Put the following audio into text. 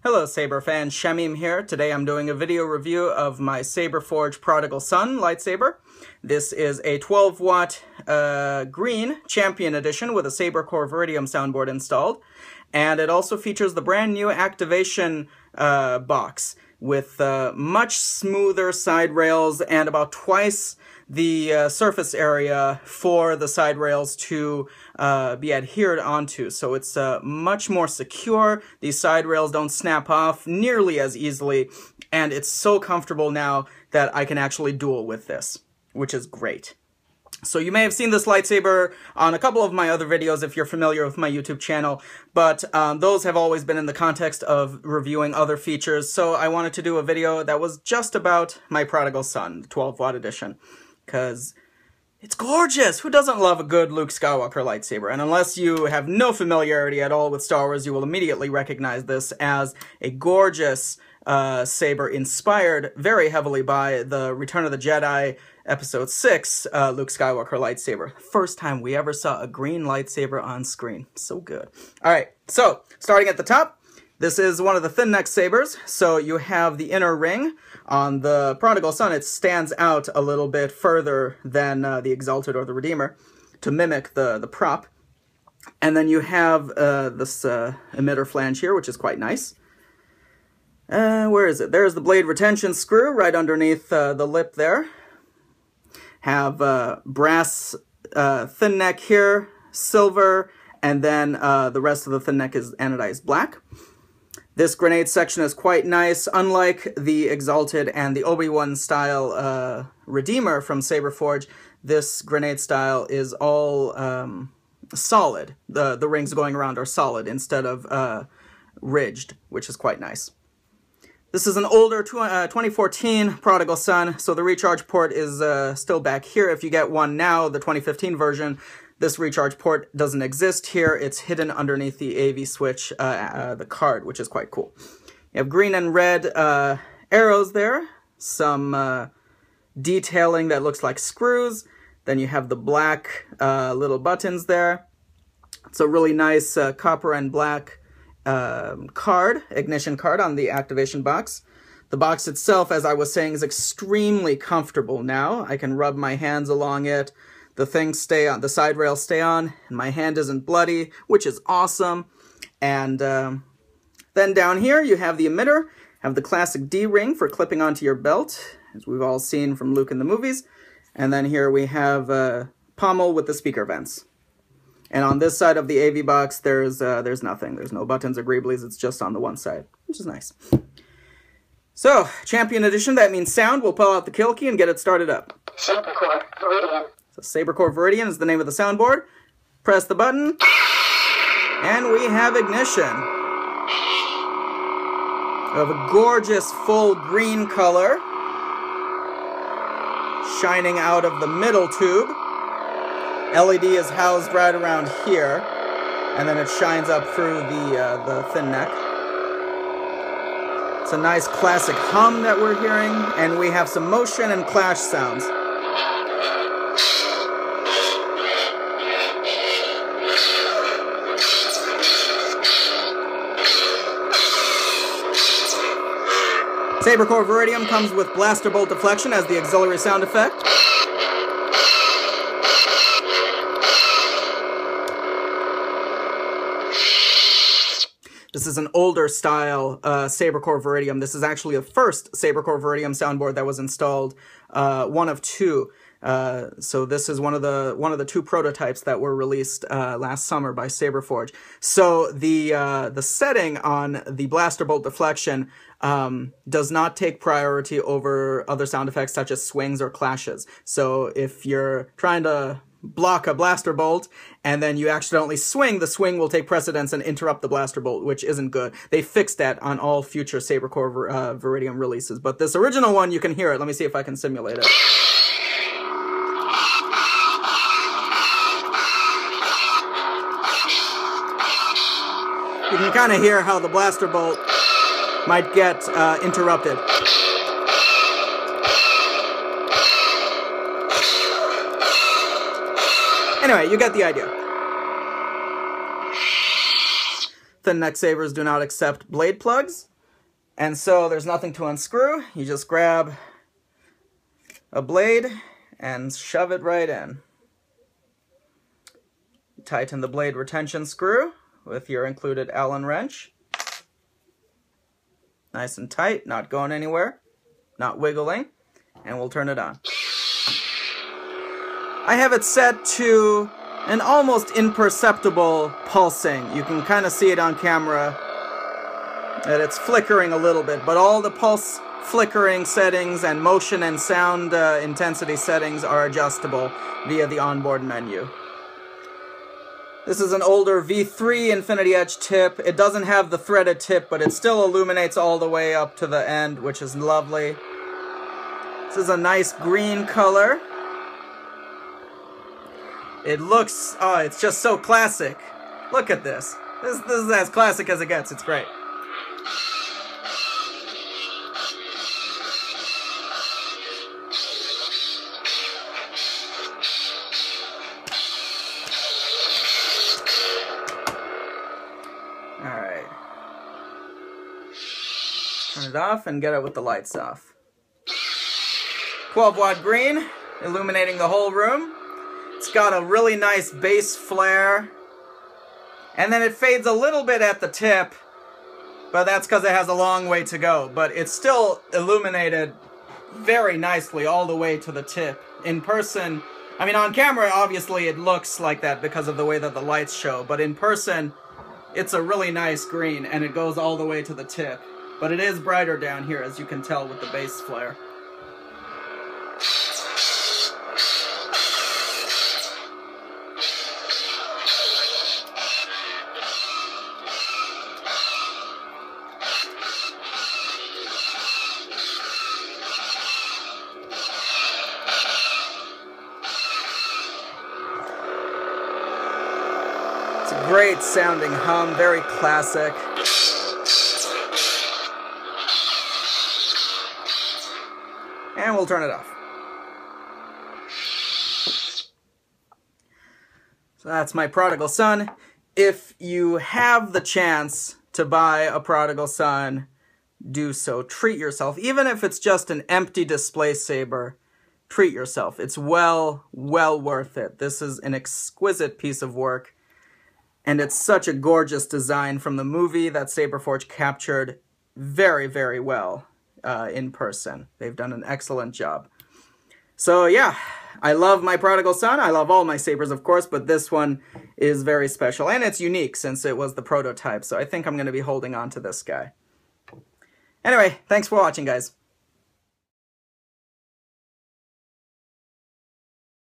Hello Saber fans, Shamim here. Today I'm doing a video review of my SaberForge Prodigal Son lightsaber. This is a 12 watt green Champion Edition with a SaberCore Viridium soundboard installed. And it also features the brand new activation box with much smoother side rails and about twice the surface area for the side rails to be adhered onto. So it's much more secure. These side rails don't snap off nearly as easily, and it's so comfortable now that I can actually duel with this, which is great. So you may have seen this lightsaber on a couple of my other videos if you're familiar with my YouTube channel, but those have always been in the context of reviewing other features, so I wanted to do a video that was just about my Prodigal Son, the 12 watt edition, because it's gorgeous! Who doesn't love a good Luke Skywalker lightsaber? And unless you have no familiarity at all with Star Wars, you will immediately recognize this as a gorgeous saber inspired very heavily by the Return of the Jedi Episode 6 Luke Skywalker lightsaber. First time we ever saw a green lightsaber on screen. So good. Alright, so starting at the top, this is one of the thin neck sabers. So you have the inner ring. On the Prodigal Son, it stands out a little bit further than the Exalted or the Redeemer to mimic the prop. And then you have this emitter flange here, which is quite nice. Where is it? There's the blade retention screw right underneath the lip there. Have brass thin neck here, silver, and then the rest of the thin neck is anodized black. This grenade section is quite nice. Unlike the Exalted and the Obi-Wan style Redeemer from SaberForge, this grenade style is all solid. The rings going around are solid instead of ridged, which is quite nice. This is an older 2014 Prodigal Son, so the recharge port is still back here. If you get one now, the 2015 version, this recharge port doesn't exist here. It's hidden underneath the AV switch, the card, which is quite cool. You have green and red arrows there, some detailing that looks like screws. Then you have the black little buttons there. It's a really nice copper and black ignition card on the activation box. The box itself, as I was saying, is extremely comfortable now. I can rub my hands along it. The things stay on, the side rails stay on, and my hand isn't bloody, which is awesome. And then down here you have the emitter, have the classic D-ring for clipping onto your belt, as we've all seen from Luke in the movies. And then here we have pommel with the speaker vents. And on this side of the AV box, there's nothing. There's no buttons or greeblies. It's just on the one side, which is nice. So, Champion Edition, that means sound. We'll pull out the kill key and get it started up. SaberCore Viridium. So SaberCore Viridium is the name of the soundboard. Press the button, and we have ignition. We have a gorgeous full green color shining out of the middle tube. LED is housed right around here, and then it shines up through the thin neck. It's a nice classic hum that we're hearing, and we have some motion and clash sounds. SaberCore Viridium comes with blaster bolt deflection as the auxiliary sound effect. This is an older style SaberCore Viridium. This is actually the first SaberCore Viridium soundboard that was installed, one of two. So this is one of the two prototypes that were released last summer by SaberForge. So the setting on the blaster bolt deflection does not take priority over other sound effects such as swings or clashes. So if you're trying to block a blaster bolt and then you accidentally swing, the swing will take precedence and interrupt the blaster bolt, which isn't good. They fixed that on all future SaberCore Viridium releases. But this original one, you can hear it. Let me see if I can simulate it. You can kind of hear how the blaster bolt might get interrupted. Anyway, you get the idea. Thin neck sabers do not accept blade plugs, And so there's nothing to unscrew. You just grab a blade and shove it right in. Tighten the blade retention screw with your included Allen wrench. Nice and tight, not going anywhere, not wiggling, and we'll turn it on. I have it set to an almost imperceptible pulsing. You can kind of see it on camera that it's flickering a little bit, but all the pulse flickering settings and motion and sound intensity settings are adjustable via the onboard menu. This is an older V3 Infinity Edge tip. It doesn't have the threaded tip, but it still illuminates all the way up to the end, which is lovely. This is a nice green color. It looks, oh, it's just so classic. Look at this. This is as classic as it gets. It's great. Alright. Turn it off and get it with the lights off. 12-watt green, illuminating the whole room. It's got a really nice base flare. And then it fades a little bit at the tip, but that's because it has a long way to go. But it's still illuminated very nicely all the way to the tip. In person, I mean, on camera, obviously it looks like that because of the way that the lights show. But in person, it's a really nice green, and it goes all the way to the tip. But it is brighter down here, as you can tell with the base flare. It's a great sounding hum, very classic. And we'll turn it off. So that's my Prodigal Son. If you have the chance to buy a Prodigal Son, do so. Treat yourself. Even if it's just an empty display saber, treat yourself. It's well worth it. This is an exquisite piece of work. And it's such a gorgeous design from the movie that SaberForge captured very well in person. They've done an excellent job. So yeah, I love my Prodigal Son. I love all my sabers, of course, but this one is very special. And it's unique since it was the prototype, so I think I'm going to be holding on to this guy. Anyway, thanks for watching, guys.